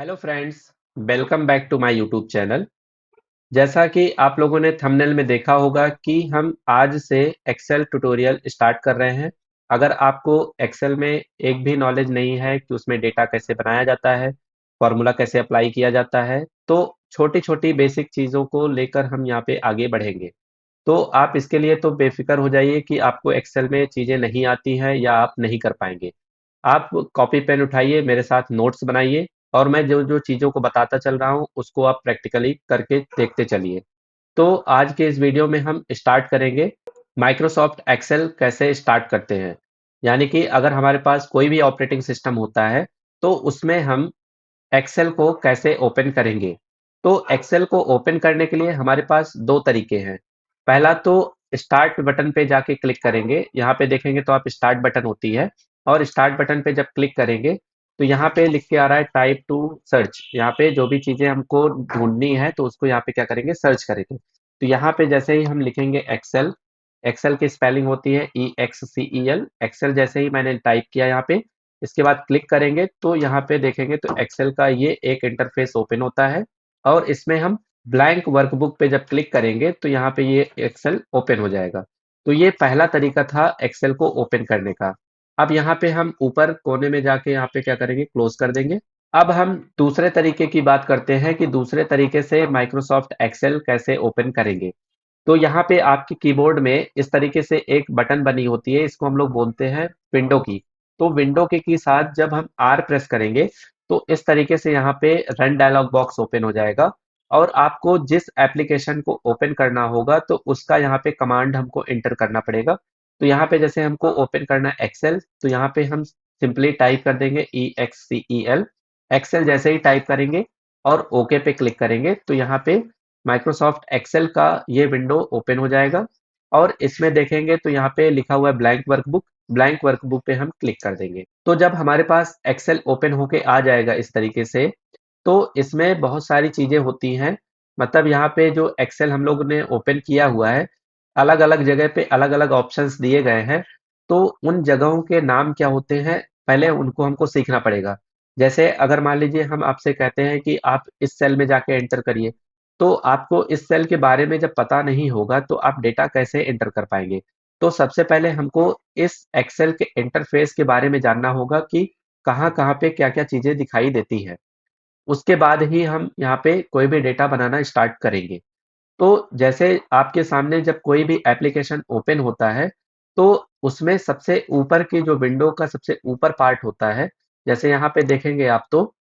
Hello friends, welcome back to my YouTube channel. जैसा कि आप लोगों ने थंबनेल में देखा होगा कि हम आज से एक्सेल ट्यूटोरियल स्टार्ट कर रहे हैं। अगर आपको एक्सेल में एक भी नॉलेज नहीं है कि उसमें डेटा कैसे बनाया जाता है, फॉर्मूला कैसे अप्लाई किया जाता है, तो छोटी-छोटी बेसिक चीज़ों को लेकर हम यहाँ पे आगे बढ़ेंगे। तो आप इसके लिए तो बेफ़िक्र हो जाइए कि आपको एक्सेल में चीज़ें नहीं आती हैं या आप नहीं कर पाएँगे। आप कॉपी पेन उठाइए, मेरे साथ नोट्स बनाइए और मैं जो-जो चीज़ों को बताता चल रहा हूँ, उसको आप प्रैक्टिकली करके देखते चलिए। तो आज के इस वीडियो में हम स्टार्ट करेंगे माइक्रोसॉफ्ट एक्सेल कैसे स्टार्ट करते हैं। यानी कि अगर हमारे पास कोई भी ऑपरेटिंग सिस्टम होता है, तो उसमें हम एक्सेल को कैसे ओपन करेंगे? तो एक्सेल को ओपन करने के लिए हमारे पास 2 तरीके हैं। पहला तो स्टार्ट बटन पे जाके क्लिक करेंगे, यहाँ पे देखेंगे तो आप स्टार्ट बटन होती है और स्टार्ट बटन पे जब क्लिक करेंगे, तो यहाँ पे लिख के आ रहा है टाइप टू सर्च। यहाँ पे जो भी चीज़ें हमको ढूँढनी है तो उसको यहाँ पे क्या करेंगे सर्च करेंगे। तो यहाँ पे जैसे ही हम लिखेंगे एक्सेल, एक्सेल की स्पेलिंग होती है EXCEL, एक्सेल जैसे ही मैंने टाइप किया यहाँ पे, इसके बाद क्लिक करेंगे तो यहाँ पे देखेंगे तो एक्सेल का ये एक इंटरफेस ओपन होता है और इसमें हम ब्लैंक वर्कबुक पे जब क्लिक करेंगे तो यहाँ पे ये एक्सेल ओपन हो जाएगा। तो ये पहला तरीका था एक्सेल को ओपन करने का। अब यहाँ पे हम ऊपर कोने में जाके यहाँ पे क्या करेंगे क्लोज कर देंगे। अब हम दूसरे तरीके की बात करते हैं कि दूसरे तरीके से माइक्रोसॉफ्ट एक्सेल कैसे ओपन करेंगे। तो यहाँ पे आपके कीबोर्ड में इस तरीके से एक बटन बनी होती है, इसको हम लोग बोलते हैं विंडो की। तो विंडो के साथ जब हम आर प्रेस करेंगे तो इस तरीके से यहाँ पे रन डायलॉग बॉक्स ओपन हो जाएगा और आपको जिस एप्लीकेशन को ओपन करना होगा तो उसका यहाँ पे कमांड हमको एंटर करना पड़ेगा। तो यहाँ पे जैसे हमको ओपन करना है एक्सेल, तो यहाँ पे हम सिंपली टाइप कर देंगे EXCEL। एक्सेल जैसे ही टाइप करेंगे और ओके पे क्लिक करेंगे तो यहाँ पे माइक्रोसॉफ्ट एक्सेल का ये विंडो ओपन हो जाएगा और इसमें देखेंगे तो यहाँ पे लिखा हुआ है ब्लैंक वर्कबुक पे हम क्लिक कर देंगे। तो जब हमारे पास एक्सेल ओपन होके आ जाएगा इस तरीके से, तो इसमें बहुत सारी चीज़ें होती हैं। मतलब यहाँ पे जो एक्सेल हम लोग ने ओपन किया हुआ है, अलग-अलग जगह पे अलग-अलग ऑप्शंस दिए गए हैं। तो उन जगहों के नाम क्या होते हैं, पहले उनको हमको सीखना पड़ेगा। जैसे अगर मान लीजिए हम आपसे कहते हैं कि आप इस सेल में जाके एंटर करिए, तो आपको इस सेल के बारे में जब पता नहीं होगा, तो आप डेटा कैसे एंटर कर पाएँगे? तो सबसे पहले हमको इस एक्सेल के इंटरफ़ेस के बारे में जानना होगा कि कहाँ-कहाँ पे क्या-क्या चीज़ें दिखाई देती हैं। उसके बाद ही हम यहाँ पे कोई भी डेटा बनाना स्टार्ट करेंगे। तो जैसे आपके सामने जब कोई भी एप्लीकेशन ओपन होता है, तो उसमें सबसे ऊपर की जो विंडो का सबसे ऊपर पार्ट होता है, जैसे यहाँ पे देखेंगे आप तो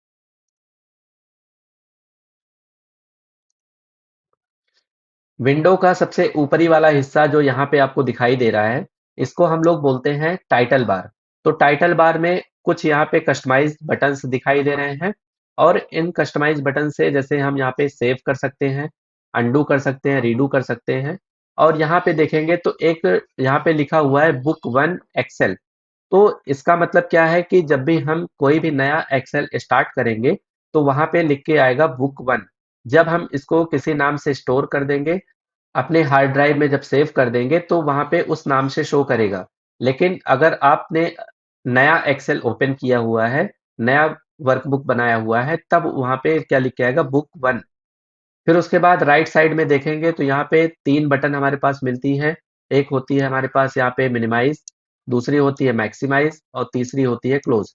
विंडो का सबसे ऊपरी वाला हिस्सा जो यहाँ पे आपको दिखाई दे रहा है, इसको हम लोग बोलते हैं टाइटल बार। तो टाइटल बार में कुछ यहाँ पे कस्टमाइज़्ड बटन्स दिखाई दे रहे हैं और इन कस्टमाइज़्ड बटन से जैसे हम यहाँ पे सेव कर सकते हैं, अंडू कर सकते हैं, रीडू कर सकते हैं और यहाँ पे देखेंगे तो एक यहाँ पे लिखा हुआ है बुक 1 एक्सेल। तो इसका मतलब क्या है कि जब भी हम कोई भी नया एक्सेल स्टार्ट करेंगे, तो वहाँ पे लिख के आएगा बुक 1। जब हम इसको किसी नाम से स्टोर कर देंगे, अपने हार्ड ड्राइव में जब सेव कर देंगे, तो वहाँ पे उस नाम से शो करेगा। लेकिन अगर आपने नया एक्सेल ओपन किया हुआ है, नया वर्कबुक बनाया हुआ है, तब वहाँ पे क्या लिख के आएगा बुक 1। फिर उसके बाद राइट साइड में देखेंगे तो यहाँ पे 3 बटन हमारे पास मिलती हैं। एक होती है हमारे पास यहाँ पे मिनिमाइज़, दूसरी होती है मैक्सिमाइज़ और तीसरी होती है क्लोज़।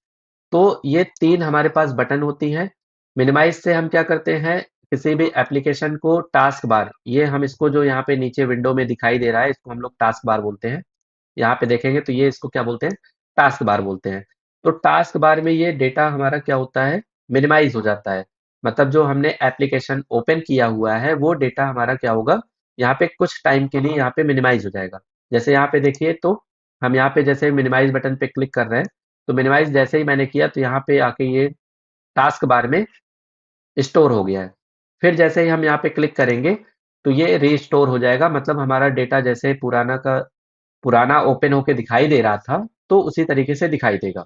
तो ये 3 हमारे पास बटन होती हैं। मिनिमाइज़ से हम क्या करते हैं, किसी भी एप्लीकेशन को टास्क बार, ये हम इसको जो यहाँ पे नीचे विंडो में दिखाई दे रहा है, इसको हम लोग टास्क बार बोलते हैं। यहाँ पे देखेंगे तो ये इसको क्या बोलते हैं, टास्क बार बोलते हैं। तो टास्क बार में ये डेटा हमारा क्या होता है, मिनिमाइज़ हो जाता है। मतलब जो हमने एप्लीकेशन ओपन किया हुआ है, वो डेटा हमारा क्या होगा, यहाँ पे कुछ टाइम के लिए यहाँ पे मिनिमाइज़ हो जाएगा। जैसे यहाँ पे देखिए तो हम यहाँ पे जैसे मिनिमाइज़ बटन पे क्लिक कर रहे हैं, तो मिनिमाइज़ जैसे ही मैंने किया तो यहाँ पे आके ये टास्क बार में स्टोर हो गया है। फिर जैसे ही हम यहाँ पे क्लिक करेंगे, तो ये रीस्टोर हो जाएगा मतलब हमारा डेटा जैसे पुराना ओपन होके दिखाई दे रहा था, तो उसी तरीके से दिखाई देगा।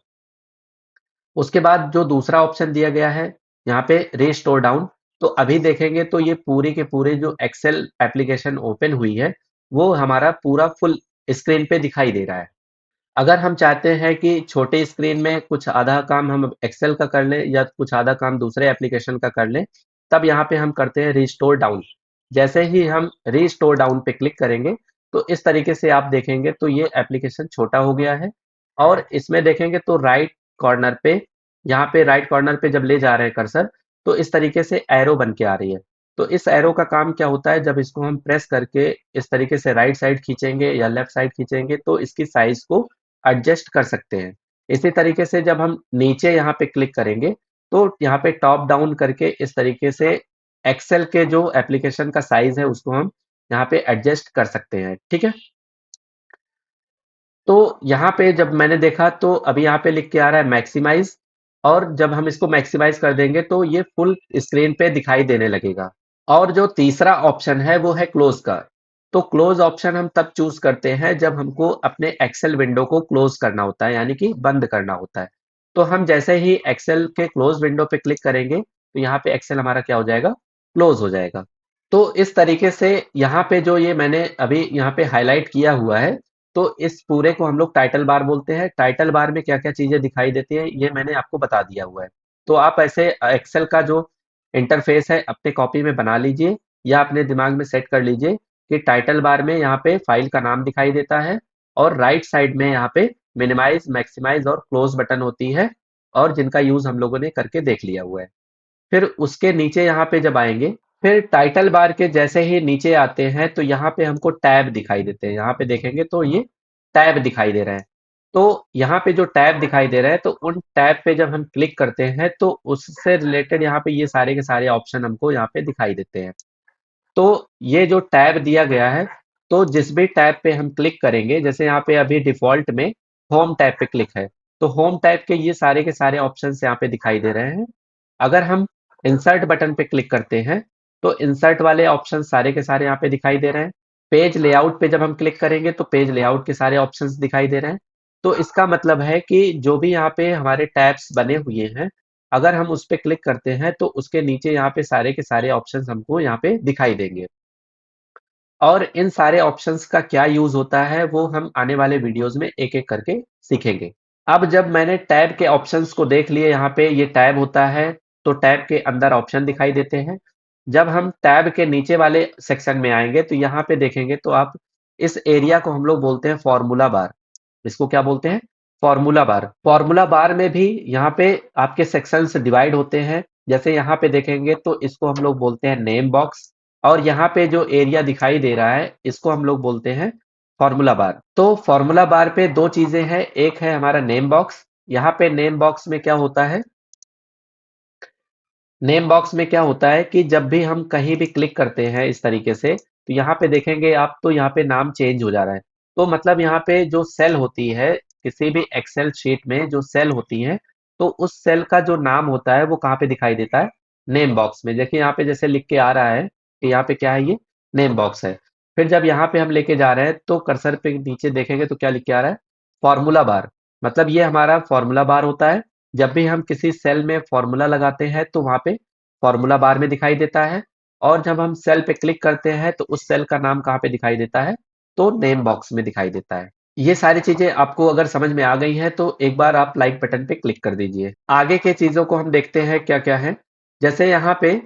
उसके बाद जो दूसरा ऑप्शन दिया गया है, यहाँ पे रीस्टोर डाउन, तो अभी देखेंगे तो ये पूरे के पूरे जो एक्सेल एप्लीकेशन ओपन हुई है, वो हमारा पूरा फुल स्क्रीन पे दिखाई दे रहा है। अगर हम चाहते हैं कि छोटे स्क्रीन में कुछ आधा काम हम एक्सेल का कर लें या कुछ आधा काम दूसरे एप्लीकेशन का कर लें, तब यहाँ पे हम करते हैं रिस्टोर डाउन। जैसे ही हम रिस्टोर डाउन पे क्लिक करेंगे, तो इस तरीके से आप देखेंगे तो ये एप्लीकेशन छोटा हो गया है। और इसमें देखेंगे तो राइट कॉर्नर पे, यहाँ पे राइट कॉर्नर पे जब ले जा रहे हैं कर्सर, तो इस तरीके से एरो बन के आ रही है। तो इस एरो का काम क्या होता है, जब इसको हम प्रेस करके इस तरीके से राइट साइड खींचेंगे या लेफ्ट साइड खींचेंगे, तो इसकी साइज को एडजस्ट कर सकते हैं। इसी तरीके से जब हम नीचे यहाँ पे क्लिक करेंगे, तो यहाँ पे टॉप डाउन करके इस तरीके से एक्सेल के जो एप्लीकेशन का साइज है उसको हम यहाँ पे एडजस्ट कर सकते हैं। ठीक है। तो यहाँ पे जब मैंने देखा तो अभी यहाँ पे लिख के आ रहा है मैक्सिमाइज, और जब हम इसको मैक्सिमाइज कर देंगे तो ये फुल स्क्रीन पे दिखाई देने लगेगा। और जो तीसरा ऑप्शन है वो है क्लोज का। तो क्लोज ऑप्शन हम तब चूज करते हैं जब हमको अपने एक्सेल विंडो को क्लोज करना होता है, यानी कि बंद करना होता है। तो हम जैसे ही एक्सेल के क्लोज विंडो पे क्लिक करेंगे, तो यहाँ पे एक्सेल हमारा क्या हो जाएगा, क्लोज हो जाएगा। तो इस तरीके से यहाँ पे जो ये मैंने अभी यहाँ पे हाईलाइट किया हुआ है, तो इस पूरे को हम लोग टाइटल बार बोलते हैं। टाइटल बार में क्या क्या चीजें दिखाई देती हैं ये मैंने आपको बता दिया हुआ है। तो आप ऐसे एक्सेल का जो इंटरफेस है अपने कॉपी में बना लीजिए, या अपने दिमाग में सेट कर लीजिए कि टाइटल बार में यहाँ पे फाइल का नाम दिखाई देता है, और राइट साइड में यहाँ पे मिनिमाइज, मैक्सिमाइज और क्लोज बटन होती है, और जिनका यूज हम लोगों ने करके देख लिया हुआ है। फिर उसके नीचे यहाँ पे जब आएंगे, फिर टाइटल बार के जैसे ही नीचे आते हैं तो यहाँ पे हमको टैब दिखाई देते हैं। यहाँ पे देखेंगे तो ये टैब दिखाई दे रहे हैं। तो यहाँ पे जो टैब दिखाई दे रहा है, तो उन टैब पे जब हम क्लिक करते हैं तो उससे रिलेटेड यहाँ पे ये सारे के सारे ऑप्शन हमको यहाँ पे दिखाई देते हैं। तो ये जो टैब दिया गया है, तो जिस भी टैब पे हम क्लिक करेंगे, जैसे यहाँ पे अभी डिफ़ॉल्ट में होम टैब पे क्लिक है, तो होम टैब के ये सारे के सारे ऑप्शंस यहाँ पे दिखाई दे रहे हैं। अगर हम इंसर्ट बटन पे क्लिक करते हैं, तो इंसर्ट वाले ऑप्शन सारे के सारे यहाँ पे दिखाई दे रहे हैं। पेज लेआउट पे जब हम क्लिक करेंगे, तो पेज लेआउट के सारे ऑप्शंस दिखाई दे रहे हैं। तो इसका मतलब है कि जो भी यहाँ पे हमारे टैब्स बने हुए हैं, अगर हम उस पे क्लिक करते हैं तो उसके नीचे यहाँ पे सारे के सारे ऑप्शंस हमको यहाँ पे दिखाई देंगे। और इन सारे ऑप्शंस का क्या यूज़ होता है वो हम आने वाले वीडियोज़ में एक-एक करके सीखेंगे। अब जब मैंने टैब के ऑप्शंस को देख लिए, यहाँ पे ये टैब होता है, तो टैब के अंदर ऑप्शन दिखाई देते हैं। जब हम टैब के नीचे वाले सेक्शन में आएँगे, तो यहाँ पे देखेंगे तो आप इस एरिया को हम लोग बोलते हैं फ़ॉर्मूला बार। इसको क्या बोलते हैं? फ़ॉर्मूला बार। फ़ॉर्मूला बार में भी यहाँ पे आपके सेक्शंस डिवाइड होते हैं। जैसे यहाँ पे देखेंगे तो इसको हम लोग बोलते हैं नेम बॉक्स, और यहाँ पे जो एरिया दिखाई दे रहा है, इसको हम लोग बोलते हैं फ़ॉर्मूला बार। तो फ़ॉर्मूला बार पे 2 चीज़ें हैं, एक है हमारा नेम बॉक्स। यहाँ पे नेम बॉक्स में क्या होता है, नेम बॉक्स में क्या होता है कि जब भी हम कहीं भी क्लिक करते हैं इस तरीके से, तो यहाँ पे देखेंगे आप तो यहाँ पे नाम चेंज हो जा रहा है। तो मतलब यहाँ पे जो सेल होती है, किसी भी एक्सेल शीट में जो सेल होती है, तो उस सेल का जो नाम होता है वो कहाँ पे दिखाई देता है, नेम बॉक्स में। देखिए यहाँ पे जैसे लिख के आ रहा है कि यहाँ पे क्या है, ये नेम बॉक्स है। फिर जब यहाँ पे हम लेके जा रहे हैं तो कर्सर पे नीचे देखेंगे तो क्या लिख के आ रहा है, फॉर्मूला बार। मतलब ये हमारा फॉर्मूला बार होता है। जब भी हम किसी सेल में फॉर्मूला लगाते हैं तो वहाँ पे फॉर्मूला बार में दिखाई देता है, और जब हम सेल पे क्लिक करते हैं तो उस सेल का नाम कहाँ पे दिखाई देता है, तो नेम बॉक्स में दिखाई देता है। ये सारी चीजें आपको अगर समझ में आ गई हैं तो एक बार आप लाइक बटन पे क्लिक कर दीजिए। आगे के चीजों को हम देखते हैं क्या क्या है। जैसे यहाँ पे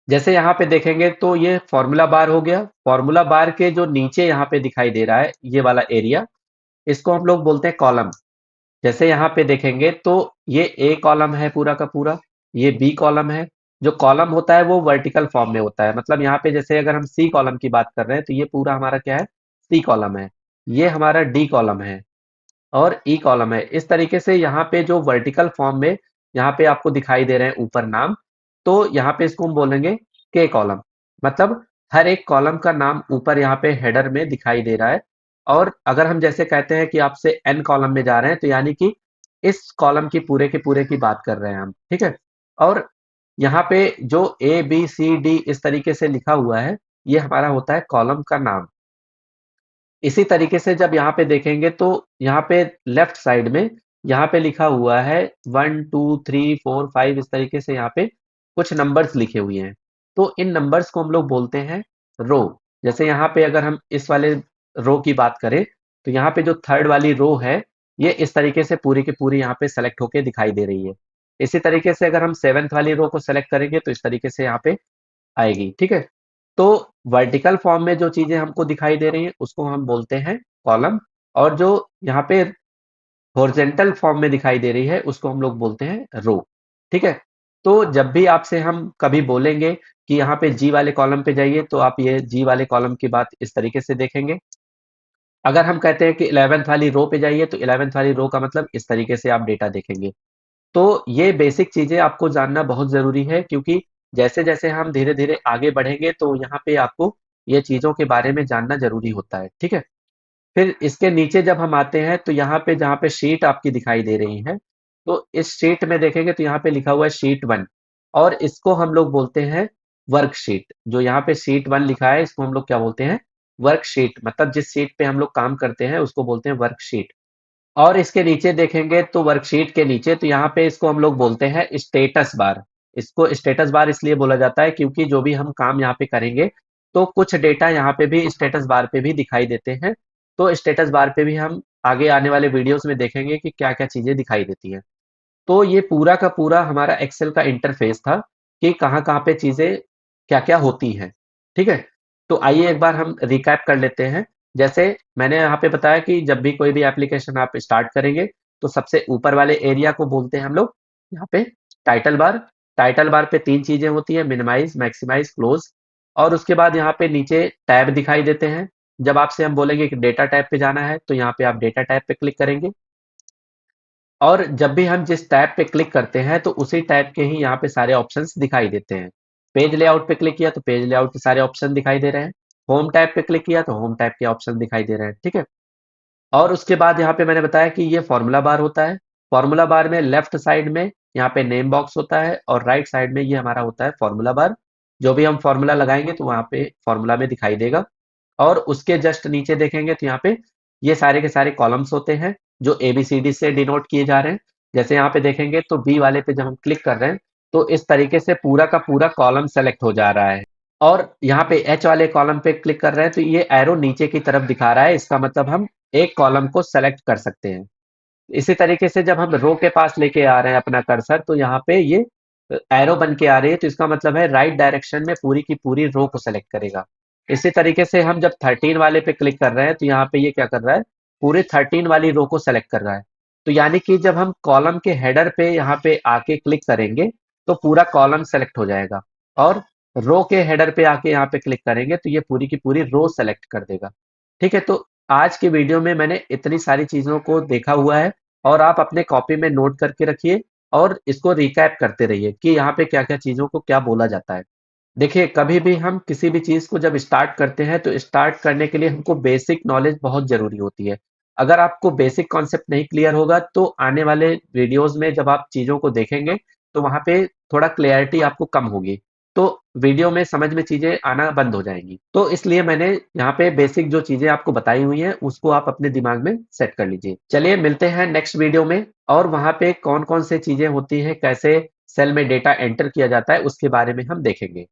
जैसे यहाँ पे देखेंगे तो ये फॉर्मूला बार हो गया। फॉर्मूला बार के जो नीचे यहाँ पे दिखाई दे रहा है ये वाला एरिया, इसको हम लोग बोलते हैं कॉलम। जैसे यहाँ पे देखेंगे तो ये ए कॉलम है पूरा का पूरा, ये बी कॉलम है। जो कॉलम होता है वो वर्टिकल फॉर्म में होता है। मतलब यहाँ पे जैसे अगर हम सी कॉलम की बात कर रहे हैं तो ये पूरा हमारा क्या है, सी कॉलम है। ये हमारा डी कॉलम है, और ई कॉलम है। इस तरीके से यहाँ पे जो वर्टिकल फॉर्म में यहाँ पे आपको दिखाई दे रहे हैं ऊपर नाम, तो यहाँ पे इसको हम बोलेंगे के कॉलम। मतलब हर एक कॉलम का नाम ऊपर यहाँ पे हेडर में दिखाई दे रहा है। और अगर हम जैसे कहते हैं कि आपसे एन कॉलम में जा रहे हैं, तो यानी कि इस कॉलम की पूरे के पूरे की बात कर रहे हैं हम, ठीक है। और यहाँ पे जो ए बी सी डी इस तरीके से लिखा हुआ है, ये हमारा होता है कॉलम का नाम। इसी तरीके से जब यहाँ पे देखेंगे तो यहाँ पे लेफ्ट साइड में यहाँ पे लिखा हुआ है 1 2 3 4 5, इस तरीके से यहाँ पे कुछ नंबर्स लिखे हुए हैं। तो इन नंबर्स को हम लोग बोलते हैं रो। जैसे यहाँ पे अगर हम इस वाले रो की बात करें, तो यहाँ पे जो थर्ड वाली रो है, ये इस तरीके से पूरी की पूरी यहाँ पे सेलेक्ट होके दिखाई दे रही है। इसी तरीके से अगर हम 7th वाली रो को सेलेक्ट करेंगे तो इस तरीके से यहाँ पे आएगी, ठीक है? तो वर्टिकल फॉर्म में जो चीज़ें हमको दिखाई दे रही हैं, उसको हम बोलते हैं कॉलम, और जो यहाँ पे हॉरिज़ॉन्टल फॉर्म में दिखाई दे रही है, उसको हम लोग बोलते हैं रो, ठीक है? तो जब भी आपसे हम कभी बोलेंगे कि यहाँ पे जी वाले कॉलम पे जाइए, तो आप ये जी वाले कॉलम की बात इस तरीके से देखेंगे। अगर हम कहते हैं कि 11th वाली रो पे जाइए, तो 11th वाली रो का मतलब इस तरीके से आप डेटा देखेंगे। तो ये बेसिक चीज़ें आपको जानना बहुत ज़रूरी है, क्योंकि जैसे-जैसे हम धीरे-धीरे आगे बढ़ेंगे, तो यहाँ पे आपको ये चीज़ों के बारे में जानना ज़रूरी होता है, ठीक है? फिर इसके नीचे जब हम आते हैं, तो यहाँ पे जहाँ पे शीट आपकी दिखाई दे रही है, तो इस शीट में देखेंगे तो यहाँ पे लिखा हुआ है शीट 1, और इसको हम लोग बोलते हैं वर्कशीट। जो यहाँ पे शीट 1 लिखा है, इसको हम लोग क्या बोलते हैं? वर्कशीट। मतलब जिस शीट पे हम लोग काम करते हैं, उसको बोलते हैं वर्कशीट। और इसके नीचे देखेंगे तो वर्कशीट के नीचे, तो यहाँ पे इसको हम लोग बोलते हैं स्टेटस बार। इसको स्टेटस बार इसलिए बोला जाता है, क्योंकि जो भी हम काम यहाँ पे करेंगे, तो कुछ डेटा यहाँ पे भी स्टेटस बार पे भी दिखाई देते हैं। तो स्टेटस बार पे भी हम आगे आने वाले वीडियोस में देखेंगे कि क्या-क्या चीज़ें दिखाई देती हैं। तो ये पूरा का पूरा हमारा एक्सेल का इंटरफ़ेस था कि कहाँ-कहाँ पे चीज़ें क्या-क्या होती हैं, ठीक है? तो आइए एक बार हम रिकैप कर लेते हैं। जैसे मैंने यहाँ पे बताया कि जब भी कोई भी एप्लीकेशन आप स्टार्ट करेंगे, तो सबसे ऊपर वाले एरिया को बोलते हैं हम लोग यहाँ पे टाइटल बार। टाइटल बार पे 3 चीज़ें होती हैं, मिनिमाइज़, मैक्सिमाइज़, क्लोज़, और उसके बाद यहाँ पे नीचे टैब दिखाई देते हैं। जब आपसे हम बोलेंगे कि डेटा टैब पे जाना है, तो यहाँ पे आप डेटा टैब पे क्लिक करेंगे। और जब भी हम जिस टैब पे क्लिक करते हैं, तो उसी टैब के ही यहाँ पे सारे ऑप्शंस दिखाई देते हैं। पेज लेआउट पे क्लिक किया तो पेज लेआउट के सारे ऑप्शन दिखाई दे रहे हैं। होम टैब पे क्लिक किया तो होम टैब के ऑप्शन दिखाई दे रहे हैं, ठीक है? और उसके बाद यहाँ पे मैंने बताया कि ये फ़ॉर्मूला बार होता है। फ़ॉर्मूला बार में लेफ्ट साइड में यहाँ पे नेम बॉक्स होता है, और राइट साइड में ये हमारा होता है फ़ॉर्मूला बार। जो भी हम फ़ॉर्मूला लगाएँगे तो वहाँ पे फ़ॉर्मूला में दिखाई देगा। और उसके जस्ट नीचे देखेंगे तो यहाँ पे ये सारे के सारे कॉलम्स होते हैं, जो एबीसीडी से डिनोट किए जा रहे हैं। जैसे यहाँ पे देखेंगे तो बी वाले पे जब हम क्लिक कर रहे हैं, तो इस तरीके से पूरा का पूरा कॉलम सेलेक्ट हो जा रहा है। और यहाँ पे एच वाले कॉलम पे क्लिक कर रहे हैं, तो ये एरो नीचे की तरफ दिखा रहा है। इसका मतलब हम एक कॉलम को सेलेक्ट कर सकते हैं। इसी तरीके से जब हम रो के पास लेके आ रहे हैं अपना कर्सर, तो यहाँ पे ये एरो बन के आ रही है, तो इसका मतलब है राइट डायरेक्शन में पूरी की पूरी रो को सेलेक्ट करेगा। इसी तरीके से हम जब 13 वाले पे क्लिक कर रहे हैं, तो यहाँ पे ये क्या कर रहा है, पूरे 13 वाली रो को सेलेक्ट कर रहा है। तो यानी कि जब हम कॉलम के हेडर पे यहाँ पे आके क्लिक करेंगे, तो पूरा कॉलम सेलेक्ट हो जाएगा, और रो के हेडर पे आके यहाँ पे क्लिक करेंगे तो ये पूरी की पूरी रो सेलेक्ट कर देगा। ठीक है, तो आज के वीडियो में मैंने इतनी सारी चीज़ों को देखा हुआ है, और आप अपने कॉपी में नोट करके रखिए, और इसको रिकैप करते रहिए कि यहाँ पे क्या-क्या चीज़ों को क्या बोला जाता है। देखिए, कभी भी हम किसी भी चीज़ को जब स्टार्ट करते हैं, तो स्टार्ट करने के लिए हमको बेसिक नॉलेज बहुत ज़रूरी होती है। अगर आपको बेसिक कॉन्सेप्ट नहीं क्लियर होगा, तो आने वाले वीडियोज़ में जब आप चीज़ों को देखेंगे, तो वहाँ पे थोड़ा क्लैरिटी आपको कम होगी। तो वीडियो में समझ में चीज़ें आना बंद हो जाएँगी। तो इसलिए मैंने यहाँ पे बेसिक जो चीज़ें आपको बताई हुई हैं, उसको आप अपने दिमाग में सेट कर लीजिए। चलिए मिलते हैं नेक्स्ट वीडियो में, और वहाँ पे कौन-कौन से चीज़ें होती हैं, कैसे सेल में डेटा एंटर किया जाता है, उसके बारे में हम देखेंगे।